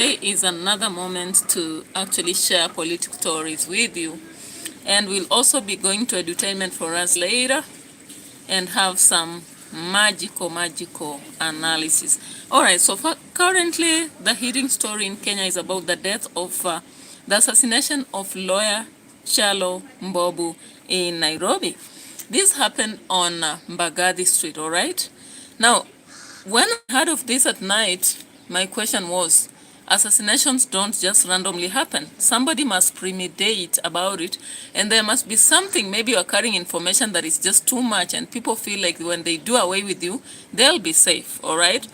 today is another moment to actually share political stories with you. And we'll also be going to edutainment for us later and have some magical analysis. All right, so currently the hearing story in Kenya is about the death of the assassination of lawyer KYALLO MBABU in Nairobi. This happened on Mbagathi Street, all right? Now, when I heard of this at night, my question was, assassinations don't just randomly happen. Somebody must premeditate about it, and there must be something. Maybe you're carrying information that is just too much, and people feel like when they do away with you, they'll be safe, all right?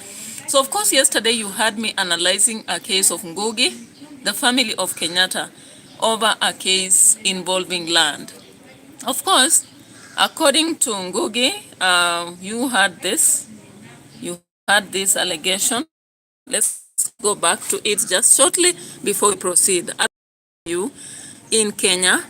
So, of course, yesterday you had me analyzing a case of Ngugi, the family of Kenyatta, over a case involving land. Of course, according to Ngugi, you had this allegation. Let's go back to it just shortly before we proceed. You in Kenya,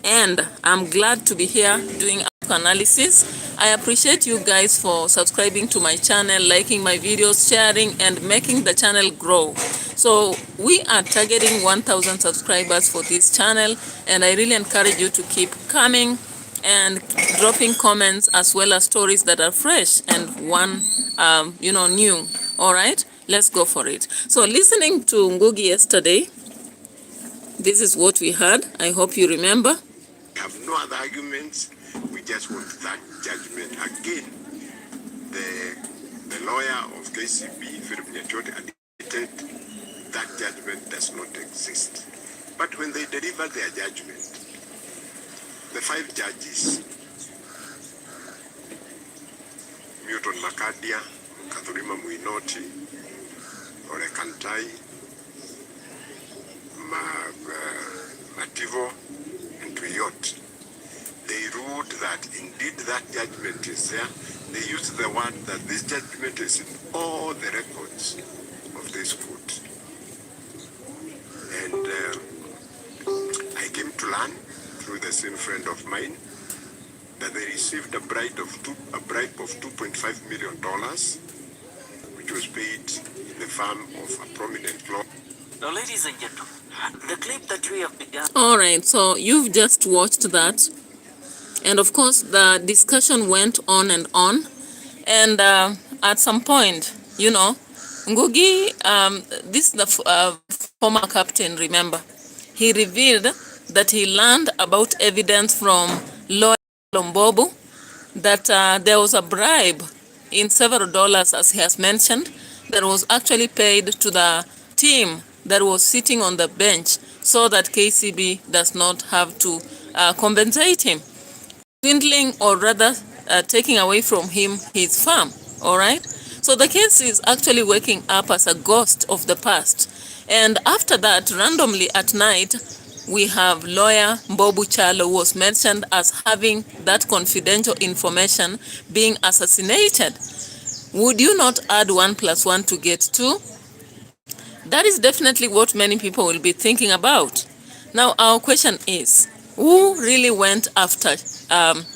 and I'm glad to be here doing analysis. I appreciate you guys for subscribing to my channel, liking my videos, sharing, and making the channel grow. So we are targeting 1,000 subscribers for this channel, and I really encourage you to keep coming and dropping comments as well as stories that are fresh and new. All right, let's go for it. So listening to Ngugi yesterday, this is what we heard. I hope you remember. We have no other arguments. We just want that judgment. Again, the lawyer of KCB, Philip Nyachoti, admitted that judgment does not exist. But when they deliver their judgment, the 5 judges, Newton Makadia, Kathurima Muinoti, Ole Kantai, Mativo, and Tuyot, they ruled that indeed that judgment is there. They used the word that this judgment is in all the records of this court. And I came to learn through the same friend of mine that they received a bribe of $2.5 million, which was paid in the form of a prominent law. Now, ladies and gentlemen, the clip that we have begun. All right, so you've just watched that, and of course the discussion went on, and at some point, Ngugi, this is the former captain. Remember, he revealed that he learned about evidence from lawyer KYALLO MBABU that there was a bribe in several dollars, as he has mentioned, that was actually paid to the team that was sitting on the bench so that KCB does not have to compensate him, swindling or rather taking away from him his farm. All right, so the case is actually waking up as a ghost of the past. And after that, randomly at night, we have lawyer MBABU KYALLO was mentioned as having that confidential information being assassinated. Would you not add 1 + 1 to get 2? That is definitely what many people will be thinking about. Now, our question is, who really went after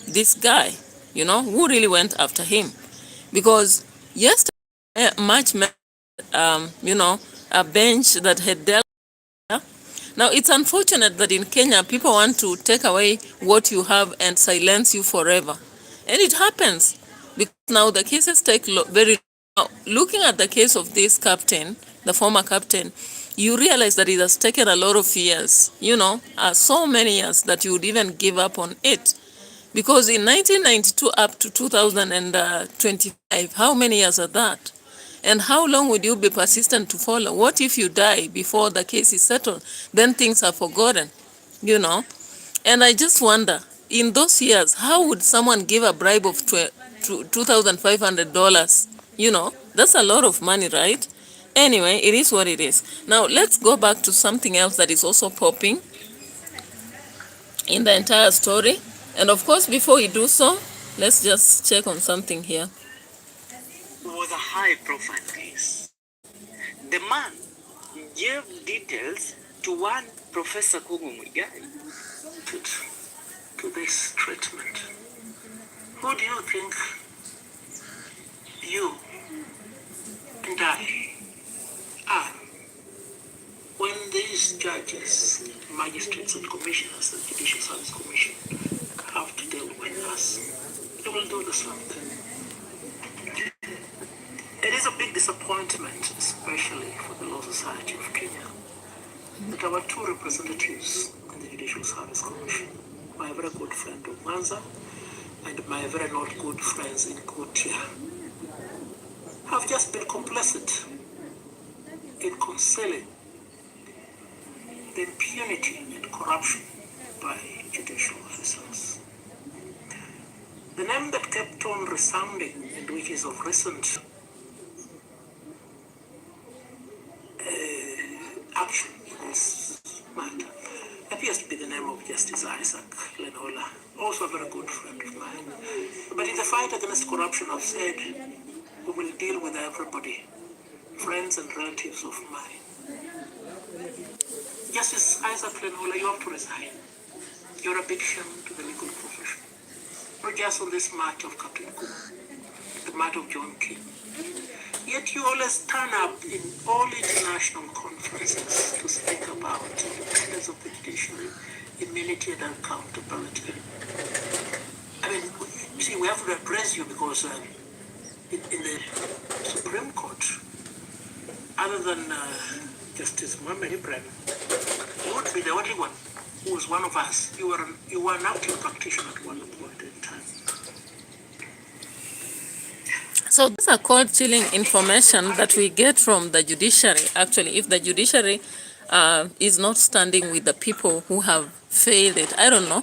this guy? Who really went after him? Because yesterday, much a bench that had dealt. Now, it's unfortunate that in Kenya, people want to take away what you have and silence you forever. And it happens because now the cases take very long. Looking at the case of this captain, the former captain, you realize that it has taken a lot of years, so many years that you would even give up on it. Because in 1992 up to 2025, how many years are that? And how long would you be persistent to follow? What if you die before the case is settled? Then things are forgotten, And I just wonder, in those years, how would someone give a bribe of $2,500? That's a lot of money, right? Anyway, it is what it is. Now, let's go back to something else that is also popping in the entire story. And of course, before we do so, let's just check on something here. It was a high-profile case. The man gave details to one Professor Kugu Muigai to this treatment. Who do you think you and I are? these judges, magistrates and commissioners, the Judicial Service Commission, have to deal with us. They will do the same thing. It is a big disappointment, especially for the Law Society of Kenya, that our two representatives in the Judicial Service Commission, my very good friend Mwanza and my very not good friends in Kotia, have just been complicit in concealing the impunity and corruption by judicial officers. The name that kept on resounding, and which is of recent action in this matter, appears to be the name of Justice Isaac Lenola, also a very good friend of mine. But in the fight against corruption, I've said we will deal with everybody, friends and relatives of mine. Justice Isaac Lenola, you have to resign. You're a big shame to the legal profession. Not just on this matter of Captain Cook, the matter of John King. Yet you always turn up in all international conferences to speak about independence of the judiciary, immunity and accountability. I mean, you see, we have to address you because in the Supreme Court, other than Justice Mohammed Ibrahim, you would be the only one who was one of us. You were an active practitioner at one point in time. So these are called chilling information that we get from the judiciary. Actually, if the judiciary is not standing with the people who have failed it, I don't know.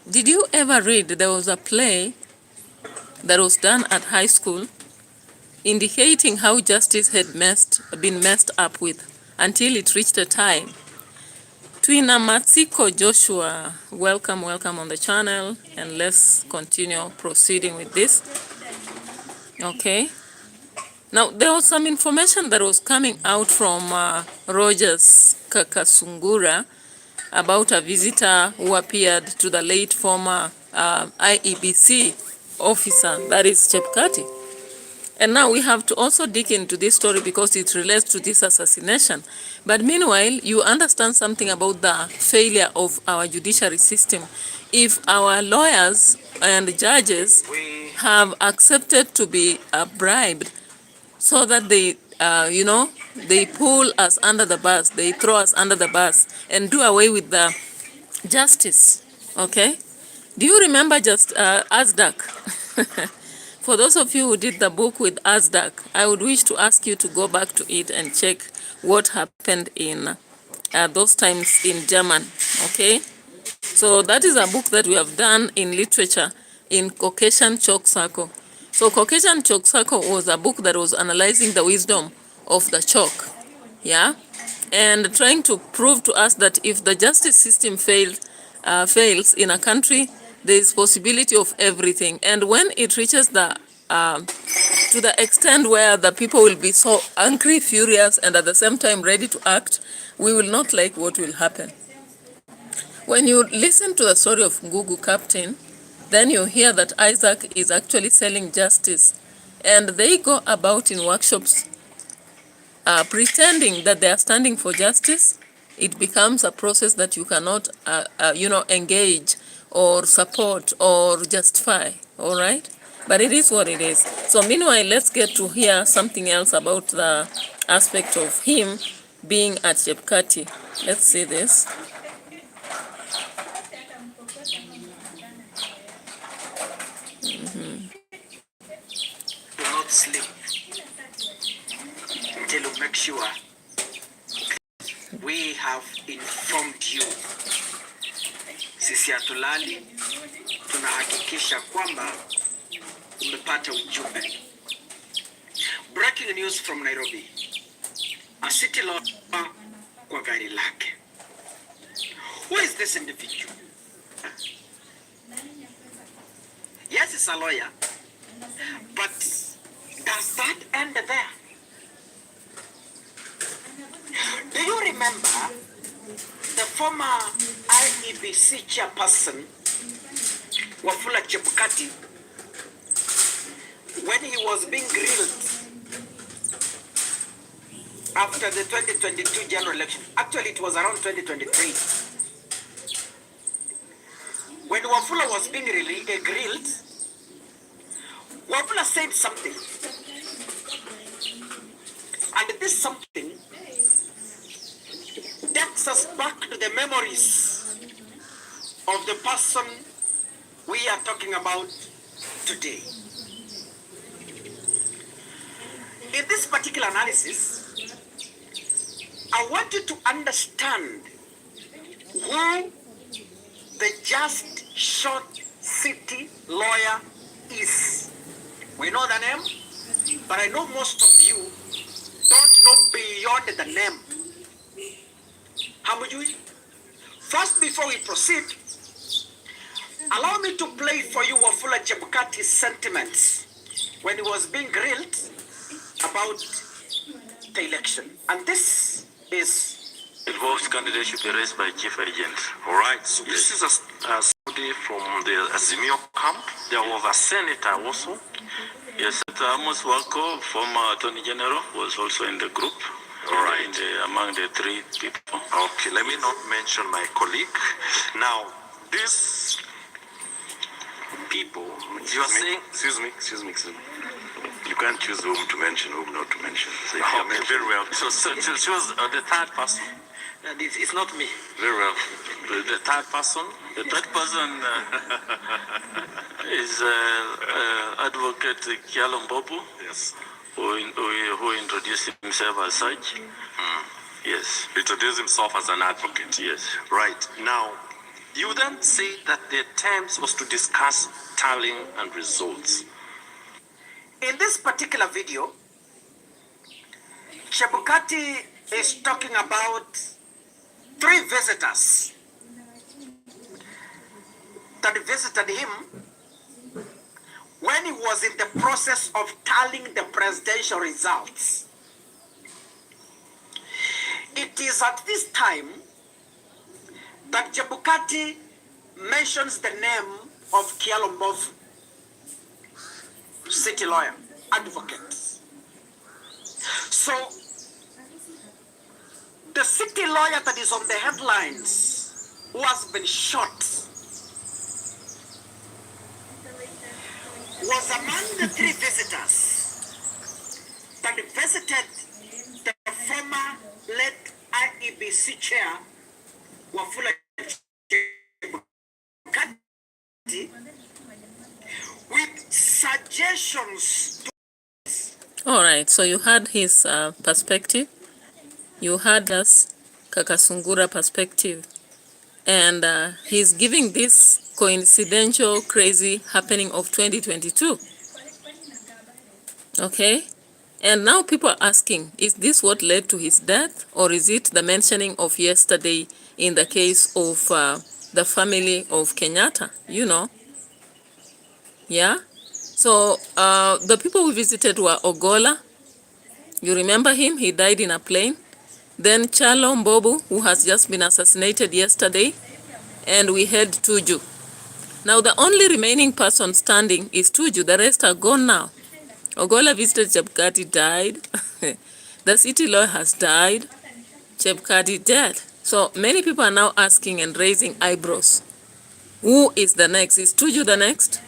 Did you ever read, there was a play that was done at high school indicating how justice had been messed up with until it reached a time. Twina Matsiko Joshua, welcome on the channel, and let's continue proceeding with this. Okay. Now, there was some information that was coming out from Rogers Kakasungura about a visitor who appeared to the late former IEBC officer, that is Chepkati. And now we have to also dig into this story because it relates to this assassination. But meanwhile, you understand something about the failure of our judiciary system. If our lawyers and judges have accepted to be bribed so that they, they pull us under the bus, they throw us under the bus and do away with the justice, okay? Do you remember just Azdak? For those of you who did the book with Azdak, I would wish to ask you to go back to it and check what happened in those times in German, okay? So that is a book that we have done in literature in Caucasian Chalk Circle. So Caucasian Chalk Circle was a book that was analyzing the wisdom of the chalk, yeah? And trying to prove to us that if the justice system fails in a country, there is possibility of everything. And when it reaches the to the extent where the people will be so angry, furious, and at the same time ready to act, we will not like what will happen. When you listen to the story of Ngugu Captain, then you hear that Isaac is actually selling justice. And they go about in workshops pretending that they are standing for justice. It becomes a process that you cannot, engage or support or justify, all right? But it is what it is. So meanwhile, let's get to hear something else about the aspect of him being at Chepkati. Let's see this. Do not sleep until you make sure we have informed you. Sisi hatulali, tunahakikisha kwamba umepata ujumbe. Breaking news from Nairobi. A city lawyer kwa gari lake. Who is this individual? Yes, he's a lawyer. But does that end there? Do you remember the former IEBC chairperson, Wafula Chebukati, when he was being grilled after the 2022 general election. Actually, it was around 2023. When Wafula was being grilled, Wafula said something. And this something takes us back to the memories of the person we are talking about today. In this particular analysis, I want you to understand who the just short city lawyer is. We know the name, but I know most of you don't know beyond the name. How would you? First, before we proceed, allow me to play for you Wafula Chebukati's sentiments when he was being grilled about the election. And this is... Involved candidates should be raised by chief agent. All right, so this is a study from the Azimio camp. There was a senator also. Yes, Amos Wako, former attorney general, was also in the group. All right, among the three people. Okay, let me not mention my colleague. Now, these people, you are saying, excuse me. You can't choose whom to mention, whom not to mention. So if you mention, very well. So choose the third person. It's not me. Very well. The third person. The third person is Advocate KYALLO MBABU. Yes. Who introduced himself as such. Yes. Introduce himself as an advocate. Yes. Right. Now, you then say that the attempt was to discuss tallying and results. In this particular video, Chebukati is talking about 3 visitors that visited him when he was in the process of tallying the presidential results. It is at this time that Chebukati mentions the name of KYALLO MBABU, city lawyer, advocate. So, the city lawyer that is on the headlines, who has been shot, was among the 3 visitors that visited the former late IEBC chair, Wafula Chebukati, with suggestions. All right, so you had his perspective. You had us Kakasungura perspective. And he's giving this coincidental crazy happening of 2022. Okay? And now people are asking, is this what led to his death? Or is it the mentioning of yesterday in the case of the family of Kenyatta? You know? Yeah? So the people we visited were Ogola. You remember him? He died in a plane. Then KYALLO MBABU, who has just been assassinated yesterday. And we had Tuju. Now the only remaining person standing is Tuju. The rest are gone now. Ogola visited Chebukati, died. The city lawyer has died. Chebukati dead. So many people are now asking and raising eyebrows. Who is the next? Is Tuju the next?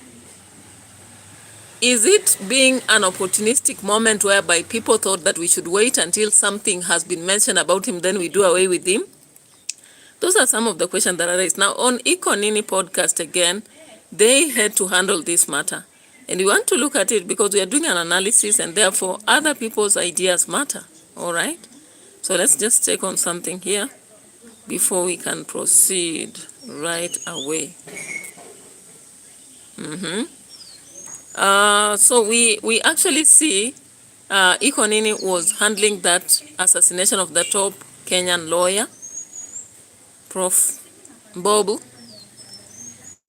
Is it being an opportunistic moment whereby people thought that we should wait until something has been mentioned about him, then we do away with him? Those are some of the questions that are raised. Now, on Ikonini podcast again, they had to handle this matter. And we want to look at it because we are doing an analysis and therefore other people's ideas matter. All right? So let's just check on something here before we can proceed right away. So we actually see Ikonini was handling that assassination of the top Kenyan lawyer, Prof. MBABU.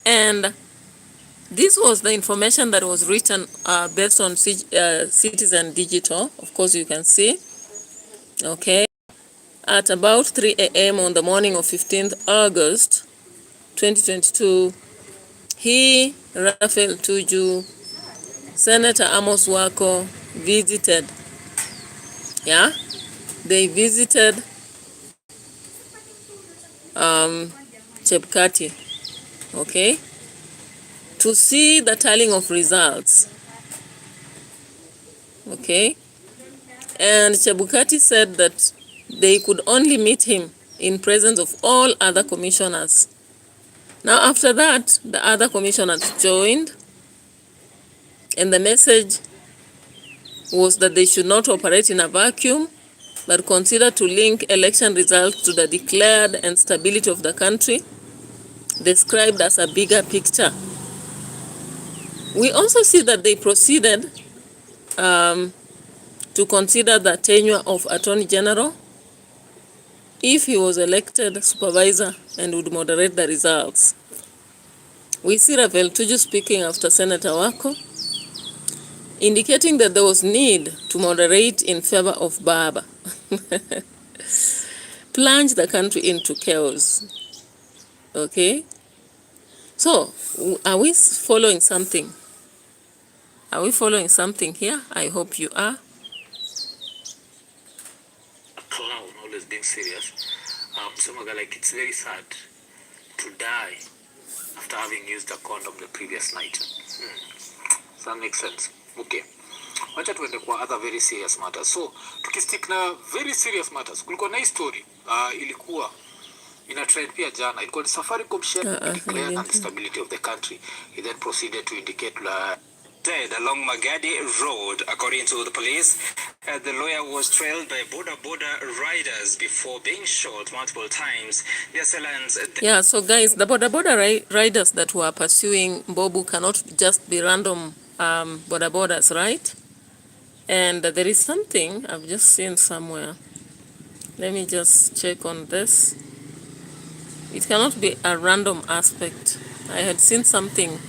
And this was the information that was written based on Citizen Digital. Of course, you can see. Okay. At about 3 a.m. on the morning of 15th August 2022, he, Raphael Tuju, Senator Amos Wako visited they visited Chebukati, okay, to see the tallying of results, okay, and Chebukati said that they could only meet him in presence of all other commissioners. Now after that, the other commissioners joined, and the message was that they should not operate in a vacuum, but consider to link election results to the declared and stability of the country, described as a bigger picture. We also see that they proceeded to consider the tenure of Attorney General if he was elected supervisor and would moderate the results. We see Rafael Tuju speaking after Senator Wako, indicating that there was need to moderate in favor of Baba. Plunge the country into chaos. Okay? So, are we following something? Are we following something here? I hope you are. A clown, always being serious. Someone like, it's very sad to die after having used a condom the previous night. Does that make sense? Okay. Wacha tuende kwa other very serious matters. So, tukistick na very serious matters. Kulikuwa na hii story. Ilikuwa ina trend pia jana. Ilikuwa ni Safaricom share declared instability of the country. He then proceeded to indicate dead along Magadi Road, according to the police. The lawyer was trailed by border riders before being shot multiple times. The assailants. Yeah, so guys, the border riders that were pursuing Mbobu cannot just be random borders, right? And there is something I've just seen somewhere. Let me just check on this. It cannot be a random aspect. I had seen something.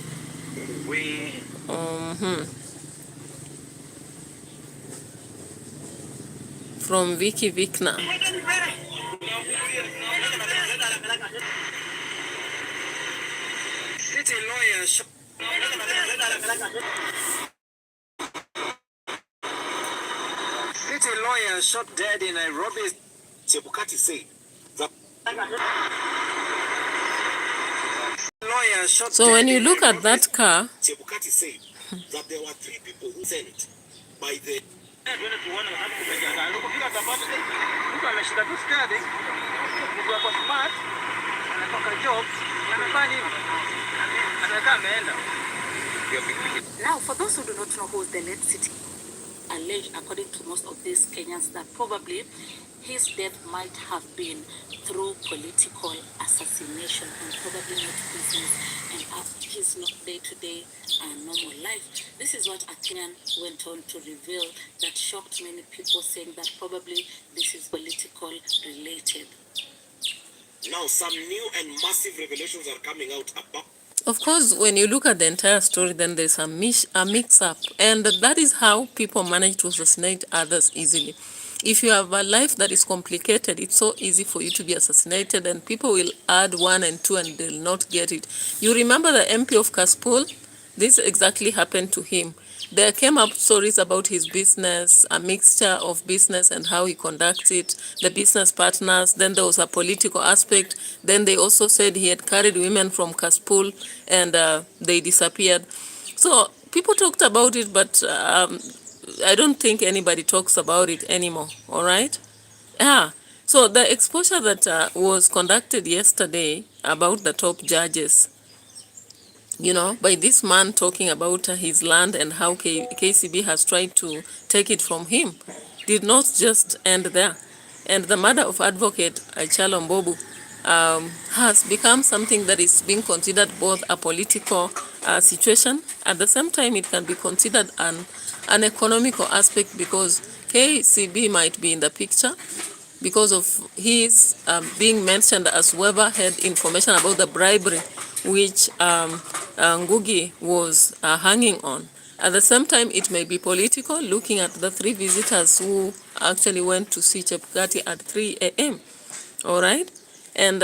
From Vicky Vikna. City lawyer shot dead in Nairobi. Chebukati said the lawyer shot. So when you look at that car, Chebukati said that there were 3 people who sent by the Now, for those who do not know who is the late city, alleged, according to most of these Kenyans, that probably his death might have been through political assassination and probably not business, and his not day-to-day normal life. This is what a Kenyan went on to reveal that shocked many people, saying that probably this is political related. Now, some new and massive revelations are coming out about. of course, when you look at the entire story, then there's a mix-up. And that is how people manage to assassinate others easily. If you have a life that is complicated, it's so easy for you to be assassinated, and people will add 1 and 2 and they'll not get it. You remember the MP of Kaspul? This exactly happened to him. There came up stories about his business, a mixture of business and how he conducts it, the business partners. Then there was a political aspect. Then they also said he had carried women from Kaspul and they disappeared. So people talked about it, but I don't think anybody talks about it anymore, all right? Yeah. So the exposure that was conducted yesterday about the top judges, you know, by this man talking about his land and how KCB has tried to take it from him, did not just end there. And the murder of Advocate KYALLO MBABU has become something that is being considered both a political situation. At the same time, it can be considered an economical aspect, because KCB might be in the picture because of his being mentioned as whoever had information about the bribery which Ngugi was hanging on. At the same time, it may be political, looking at the 3 visitors who actually went to see Chebukati at 3 a.m. All right? And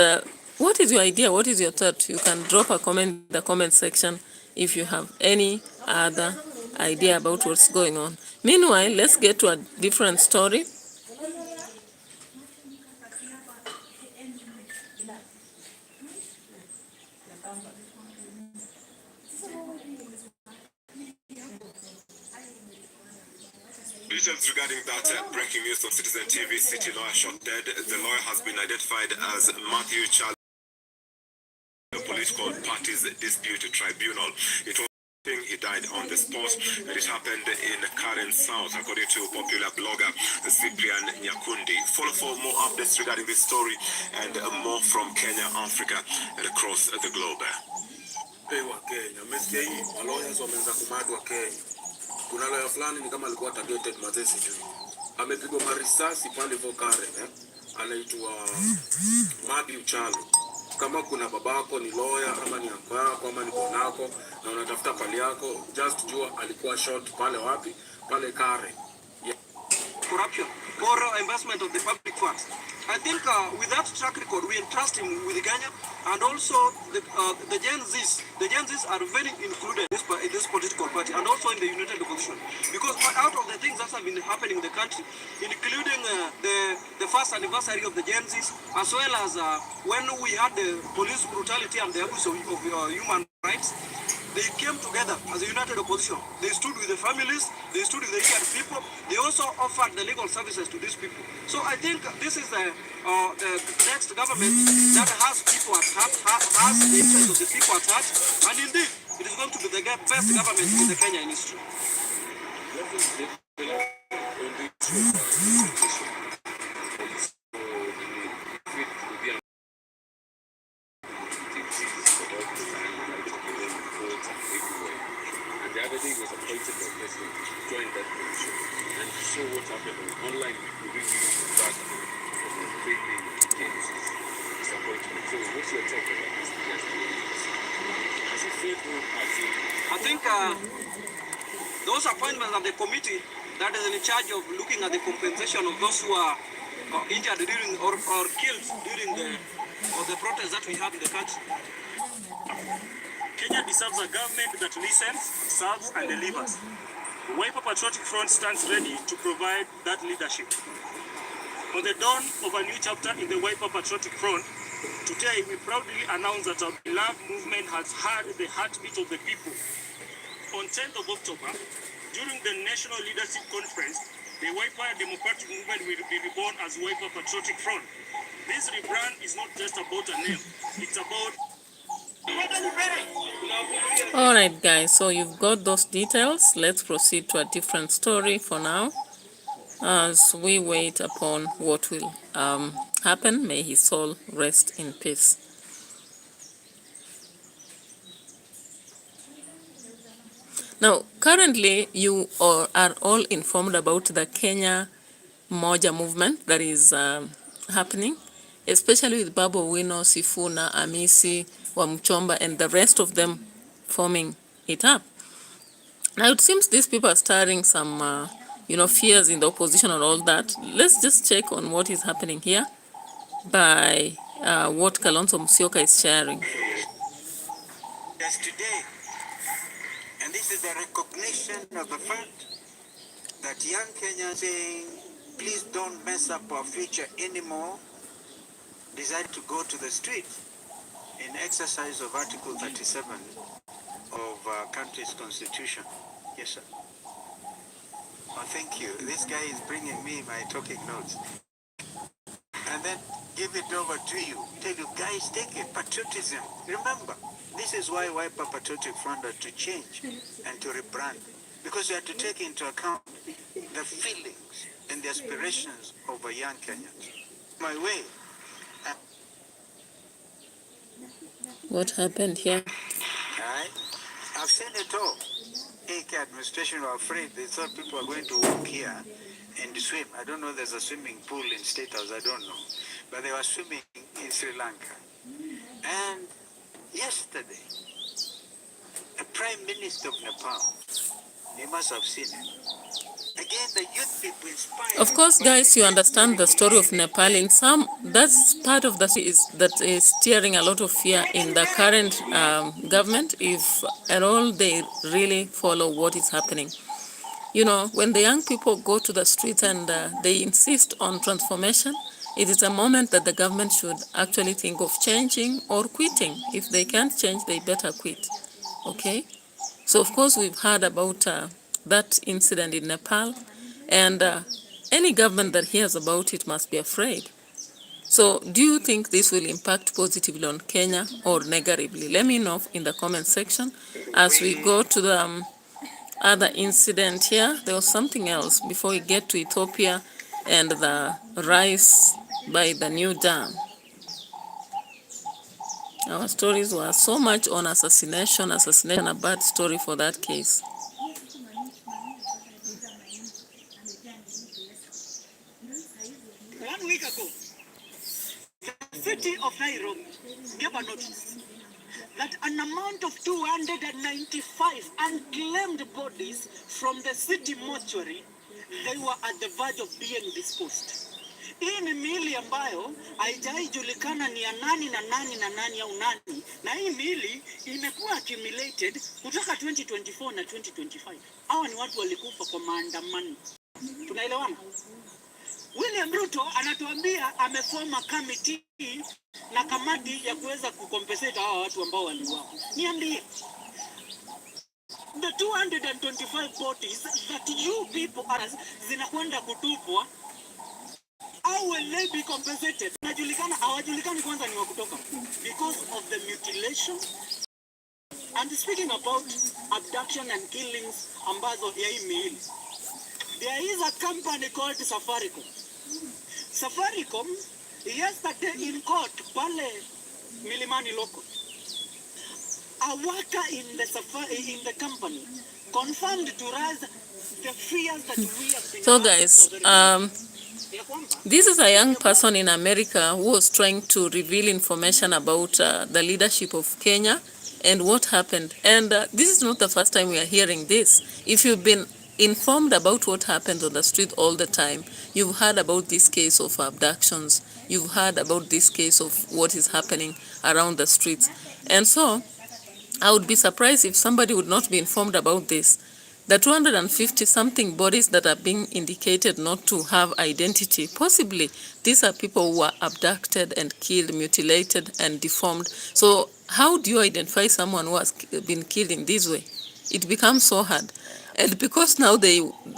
what is your idea? What is your thought? You can drop a comment in the comment section if you have any other idea about what's going on. Meanwhile, let's get to a different story. Details regarding that breaking news on Citizen TV. City lawyer shot dead. The lawyer has been identified as Matthew Charles, the Political Parties Dispute Tribunal. It was he died on the spot, and it happened in Karen South, according to popular blogger Cyprian Nyakundi. Follow for more updates regarding this story and more from Kenya, Africa, and across the globe. Kuna lawyer fulani ni kama alikuwa targeted mazesi tu. Amepigwa marisasi pale Vokare, anaitwa Mabi Uchalo. Kama kuna babako ni lawyer ama ni anko yako ama ni bonako na unatafuta pali yako, just jua alikuwa shot pale wapi? Pale Kare. Yeah. Corruption or investment of the public funds. I think with that track record, we entrust him with Kenya, and also the Gen Zs. The Gen Zs are very included in this political party, and also in the united opposition. Because out of the things that have been happening in the country, including the first anniversary of the Gen Zs, as well as when we had the police brutality and the abuse of human rights, they came together as a united opposition. They stood with the families, they stood with the Indian people, they also offered the legal services to these people. So I think this is the next government that has people at heart, has the interest of the people at heart, and indeed, it is going to be the best government in the Kenyan history. The other day was appointed by the president to join that position. And you saw what happened online. We really back greatly against this appointment. So what's your take on this? As a faithful party, I think those appointments of the committee that is in charge of looking at the compensation of those who are injured during or killed during the protests that we have in the country. Kenya deserves a government that listens, serves, and delivers. The Wiper Patriotic Front stands ready to provide that leadership. On the dawn of a new chapter in the Wiper Patriotic Front, today we proudly announce that our beloved movement has heard the heartbeat of the people. On 10th of October, during the National Leadership Conference, the Wiper Democratic Movement will be reborn as Wiper Patriotic Front. This rebrand is not just about a name, it's about... Alright guys, so you've got those details. Let's proceed to a different story for now as we wait upon what will happen. May his soul rest in peace. Now, currently you are all informed about the Kenya Moja movement that is happening, especially with Babu Owino, Sifuna, Amisi, Wamchomba, and the rest of them forming it up. Now, it seems these people are stirring some, fears in the opposition and all that. Let's just check on what is happening here by what Kalonzo Musyoka is sharing. Yes, today, and this is the recognition of the fact that young Kenyans saying, please don't mess up our future anymore, decided to go to the street in exercise of Article 37 of our country's constitution. Yes, sir. Oh, thank you. This guy is bringing me my talking notes. And then give it over to you. Tell you, guys, take it. Patriotism. Remember, this is why Wiper Patriotic Front had to change and to rebrand. Because we had to take into account the feelings and the aspirations of a young Kenyans. My way. What happened here? Alright? I've seen it all. AK administration were afraid. They thought people were going to walk here and swim. I don't know if there's a swimming pool in State House. I don't know. But they were swimming in Sri Lanka. And yesterday, the Prime Minister of Nepal, you must have seen it. Again, the youth people inspired. Of course, guys, you understand the story of Nepal. In some, that's part of the that is stirring a lot of fear in the current government, if at all they really follow what is happening. You know, when the young people go to the streets and they insist on transformation, It is a moment that the government should actually think of changing or quitting. If they can't change, they better quit. Okay? So, of course, we've heard about that incident in Nepal, and any government that hears about it must be afraid. So, do you think this will impact positively on Kenya or negatively? Let me know in the comment section. As we go to the other incident here, there was something else before we get to Ethiopia and the rise by the new dam. Our stories were so much on assassination, a bad story for that case. 1 week ago, the city of Nairobi gave a notice that an amount of 295 unclaimed bodies from the city mortuary, they were at the verge of being disposed. Hii ni miili ambayo haijaijulikana ni ya nani na nani na nani au nani, na hii miili imekuwa accumulated kutoka 2024 na 2025. Hawa ni watu walikufa kwa maandamano. Tunaelewana? William Ruto anatuambia amefoma committee na kamati ya kuweza kukompensate hawa watu ambao waliuawa. Niambie, the 225 bodies that you people are zinakwenda kutupwa, how will they be compensated? Najulikana, hawajulikani kwanza ni wa kutoka because of the mutilation. And speaking about abduction and killings ambazo ya hii miili, there is a company called Safaricom. Safaricom, yesterday in court, pale Milimani local, a worker in the company confirmed to us the fears that we have been. So guys, this is a young person in America who was trying to reveal information about the leadership of Kenya and what happened. And this is not the first time we are hearing this. If you've been informed about what happens on the street all the time, you've heard about this case of abductions, you've heard about this case of what is happening around the streets. And so, I would be surprised if somebody would not be informed about this. The 250-something bodies that are being indicated not to have identity, possibly these are people who were abducted and killed, mutilated and deformed. So how do you identify someone who has been killed in this way? It becomes so hard. And because now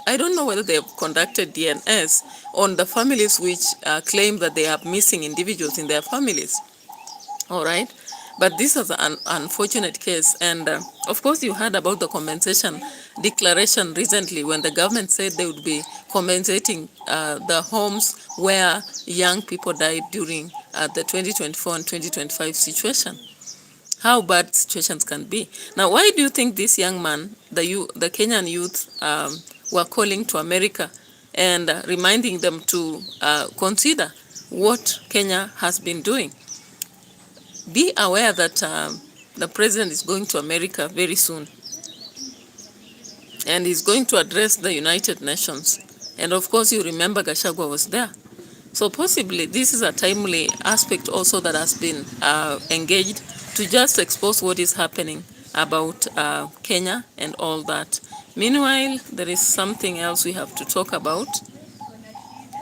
I don't know whether they have conducted DNS on the families which claim that they have missing individuals in their families. All right? But this is an unfortunate case. And of course, you heard about the compensation declaration recently when the government said they would be compensating the homes where young people died during the 2024 and 2025 situation. How bad situations can be. Now, why do you think this young man, the Kenyan youth, were calling to America and reminding them to consider what Kenya has been doing? Be aware that the president is going to America very soon, and he's going to address the United Nations. And of course, you remember Gachagua was there. So possibly this is a timely aspect also that has been engaged to just expose what is happening about Kenya and all that. Meanwhile, there is something else we have to talk about.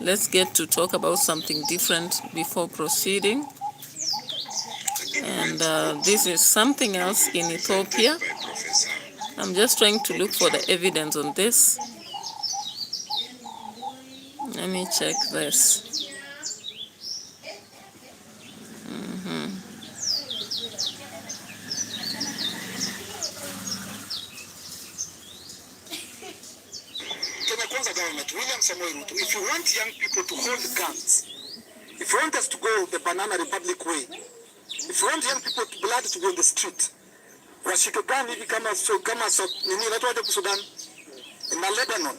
Let's get to talk about something different before proceeding. And this is something else in Ethiopia. I'm just trying to look for the evidence on this. Let me check this. Kenya Kwanza government, William Samoei Ruto, if you want young people to hold guns, if you want us to go the Banana Republic way, if you want young people blood to go in the street, washike gani hivi kama nini watu Sudan na Lebanon,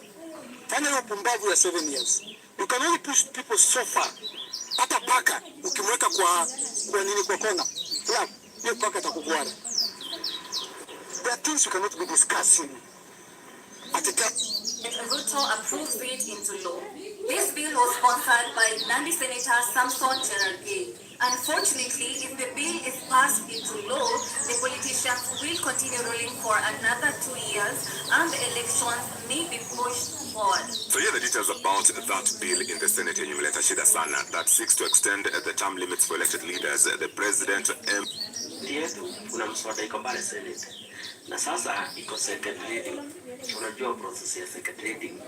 fanya hiyo pumbavu ya 7 years. You can only push people so far. Hata paka ukimweka kwa nini kwa kona, hiyo paka atakugwara. There are things you cannot be discussing at the time. Ruto approves it into law. This bill was sponsored by Nandi Senator Samson Cherargei. Unfortunately, if the bill is passed into law, the politician officials will continue ruling for another 2 years and the elections may be pushed forward. So here are the details about that bill in the Senate yenye imeleta shida sana that seeks to extend the term limits for elected leaders. The president yetu kuna mswada iko pale Senate na sasa iko second reading. Unajua process ya second reading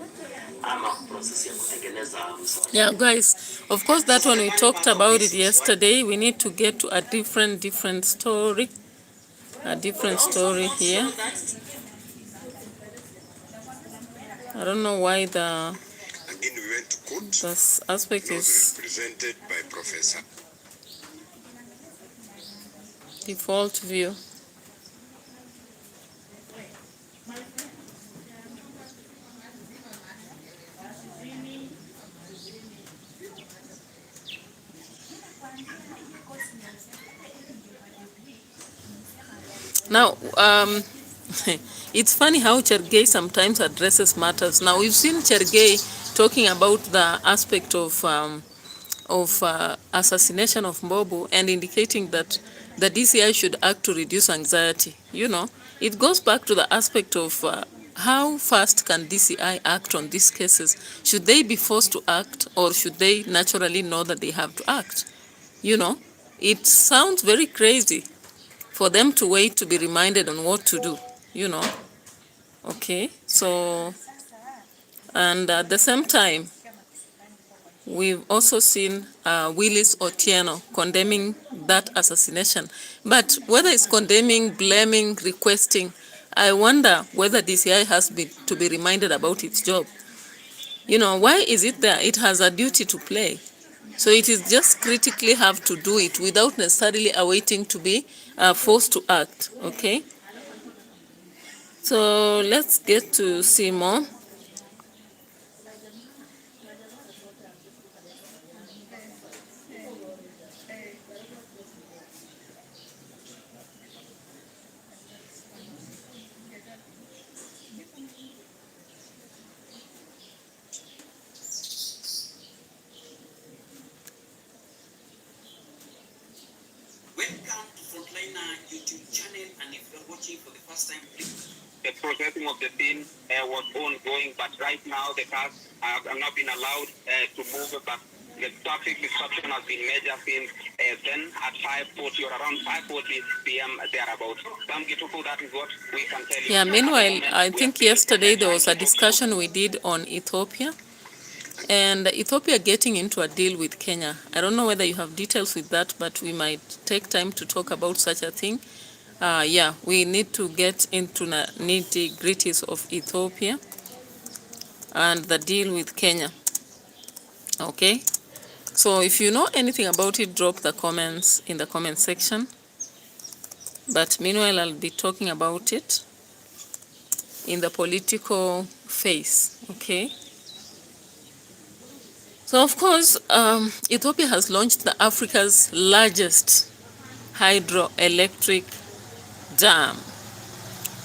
ama process ya kutengeneza mswada. Yeah, guys, of course that one we talked about it yesterday. We need to get to a different story. A different story here. I don't know why the again we went to court. this aspect is Represented by Professor. Default view. Now, it's funny how Chergey sometimes addresses matters. Now, we've seen Chergey talking about the aspect of assassination of Mbobu and indicating that the DCI should act to reduce anxiety. You know, it goes back to the aspect of how fast can DCI act on these cases? Should they be forced to act, or should they naturally know that they have to act? You know, it sounds very crazy for them to wait to be reminded on what to do, you know. Okay, so, and at the same time, we've also seen Willis Otieno condemning that assassination. But whether it's condemning, blaming, requesting, I wonder whether DCI has to be reminded about its job. You know, why is it there? It has a duty to play. So it is just critically have to do it without necessarily awaiting to be forced to act, okay? So let's get to see more. Welcome to Frontliner YouTube channel, and if you're watching for the first time, please. The processing of the scene was ongoing, but right now the cars have not been allowed to move, but the traffic disruption has been major since then at 5:40 or around 5:40 p.m. thereabouts. That is what we can tell you. Yeah, meanwhile, I think yesterday there was a discussion we did on Ethiopia. And Ethiopia getting into a deal with Kenya. I don't know whether you have details with that, but we might take time to talk about such a thing. Yeah, we need to get into the nitty-gritties of Ethiopia and the deal with Kenya. Okay? So if you know anything about it, drop the comments in the comment section. But meanwhile, I'll be talking about it in the political phase. Okay? So, of course, Ethiopia has launched Africa's largest hydroelectric dam.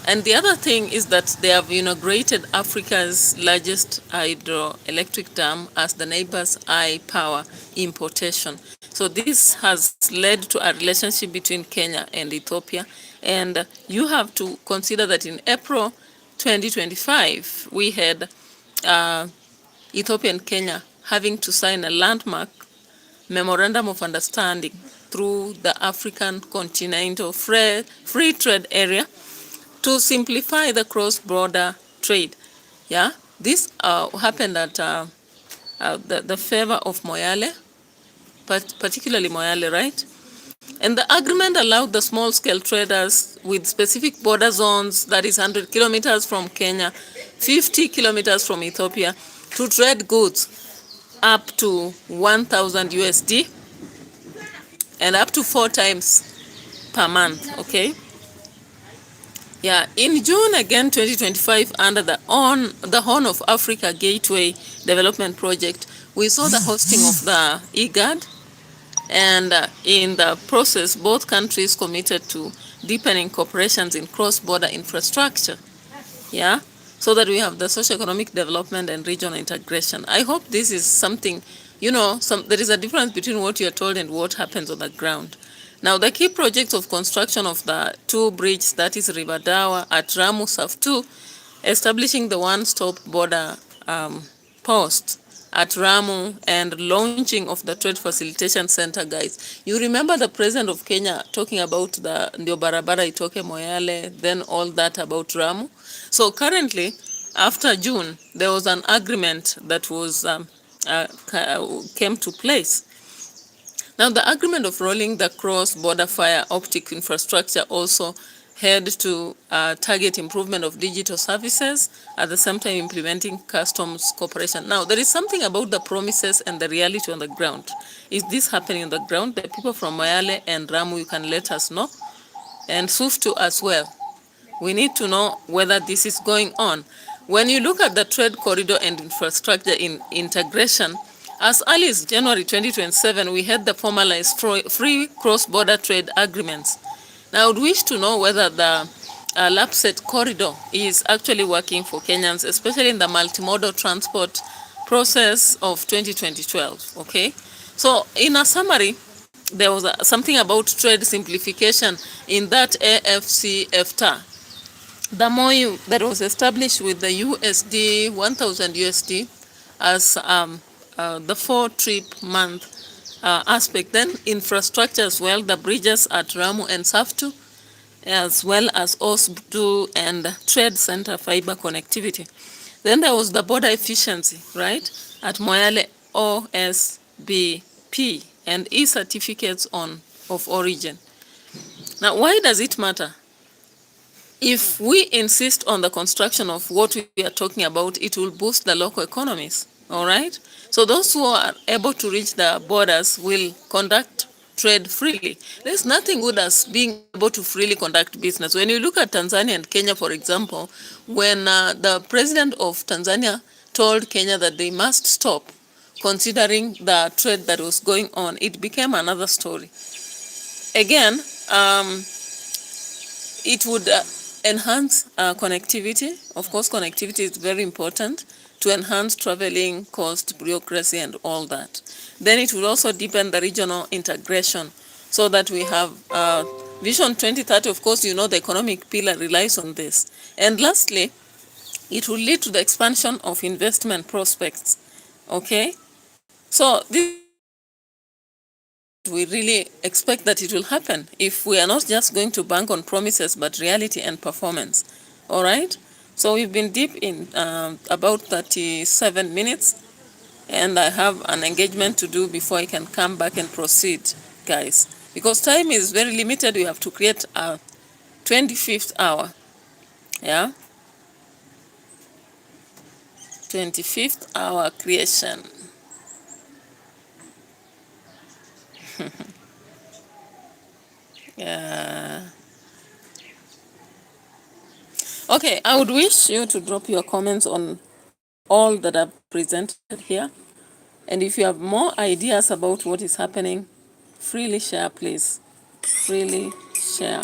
And the other thing is that they have inaugurated Africa's largest hydroelectric dam as the neighbor's eye power importation. So this has led to a relationship between Kenya and Ethiopia. And you have to consider that in April 2025, we had Ethiopia and Kenya having to sign a landmark memorandum of understanding through the African Continental Free Trade Area to simplify the cross-border trade. Yeah, this happened at the favor of Moyale, particularly Moyale, right? And the agreement allowed the small-scale traders with specific border zones, that is 100 kilometers from Kenya, 50 kilometers from Ethiopia, to trade goods up to 1,000 USD and up to 4 times per month, okay? Yeah, in June again 2025, under the Horn of Africa Gateway Development Project, we saw the hosting of the IGAD, and in the process, both countries committed to deepening cooperations in cross-border infrastructure. Yeah, so that we have the socio-economic development and regional integration. I hope this is something, there is a difference between what you're told and what happens on the ground. Now, the key projects of construction of the two bridges, that is Ribadawa at Ramu SAF2, establishing the one-stop border post at Ramu, and launching of the Trade Facilitation Center, guys. You remember the President of Kenya talking about the Ndio Barabara Itoke Moyale, then all that about Ramu. So currently, after June, there was an agreement that was came to place. Now, the agreement of rolling the cross-border fiber optic infrastructure also had to target improvement of digital services, at the same time implementing customs cooperation. Now, there is something about the promises and the reality on the ground. Is this happening on the ground? The people from Moyale and Ramu, you can let us know, and Suftu as well. We need to know whether this is going on. When you look at the trade corridor and infrastructure integration, as early as January 2027, we had the formalized free cross-border trade agreements. Now, I would wish to know whether the LAPSET corridor is actually working for Kenyans, especially in the multimodal transport process of 2012, okay? So, in a summary, there was something about trade simplification in that AFCFTA. The MOU that was established with the USD, 1,000 USD as the 4-trip month aspect. Then infrastructure as well, the bridges at Ramu and Saftu, as well as OSB2 and Trade Center fiber connectivity. Then there was the border efficiency, right, at Moyale OSBP and e-certificates of origin. Now, why does it matter? If we insist on the construction of what we are talking about, it will boost the local economies, all right? So those who are able to reach the borders will conduct trade freely. There's nothing good as being able to freely conduct business. When you look at Tanzania and Kenya, for example, when the president of Tanzania told Kenya that they must stop considering the trade that was going on, it became another story. Again, it would enhance connectivity. Of course, connectivity is very important to enhance traveling, cost, bureaucracy, and all that. Then it will also deepen the regional integration so that we have Vision 2030. Of course, you know the economic pillar relies on this. And lastly, it will lead to the expansion of investment prospects. Okay? So this we really expect that it will happen if we are not just going to bank on promises, but reality and performance. All right? So we've been deep in about 37 minutes, and I have an engagement to do before I can come back and proceed, guys. Because time is very limited, we have to create a 25th hour. Yeah? 25th hour creation. Yeah. Okay, I would wish you to drop your comments on all that I've presented here. And if you have more ideas about what is happening, freely share, please. Freely share.